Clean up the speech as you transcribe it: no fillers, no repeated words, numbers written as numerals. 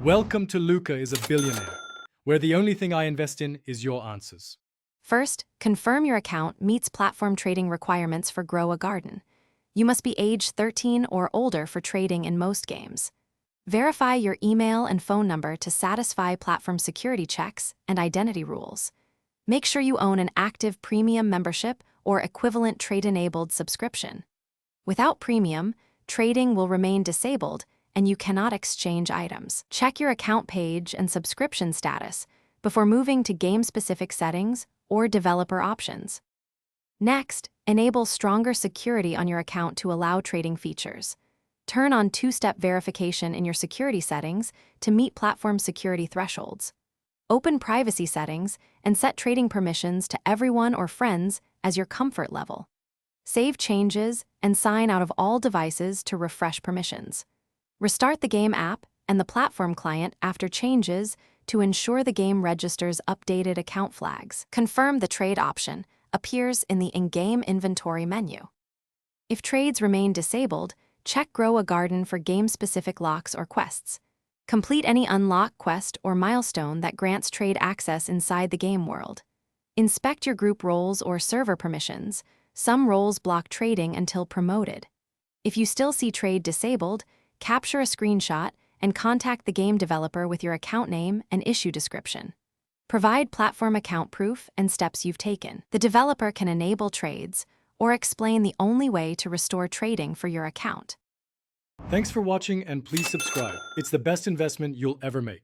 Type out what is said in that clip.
Welcome to Luca is a Billionaire, where the only thing I invest in is your answers. First, confirm your account meets platform trading requirements for Grow a Garden. You must be age 13 or older for trading in most games. Verify your email and phone number to satisfy platform security checks and identity rules. Make sure you own an active premium membership or equivalent trade-enabled subscription. Without premium, trading will remain disabled and you cannot exchange items. Check your account page and subscription status before moving to game-specific settings or developer options. Next, enable stronger security on your account to allow trading features. Turn on two-step verification in your security settings to meet platform security thresholds. Open privacy settings and set trading permissions to everyone or friends as your comfort level. Save changes and sign out of all devices to refresh permissions. Restart the game app and the platform client after changes to ensure the game registers updated account flags. Confirm the trade option appears in the in-game inventory menu. If trades remain disabled, check Grow a Garden for game-specific locks or quests. Complete any unlock quest or milestone that grants trade access inside the game world. Inspect your group roles or server permissions. Some roles block trading until promoted. If you still see trade disabled, capture a screenshot and contact the game developer with your account name and issue description. Provide platform account proof and steps you've taken. The developer can enable trades or explain the only way to restore trading for your account. Thanks for watching and please subscribe. It's the best investment you'll ever make.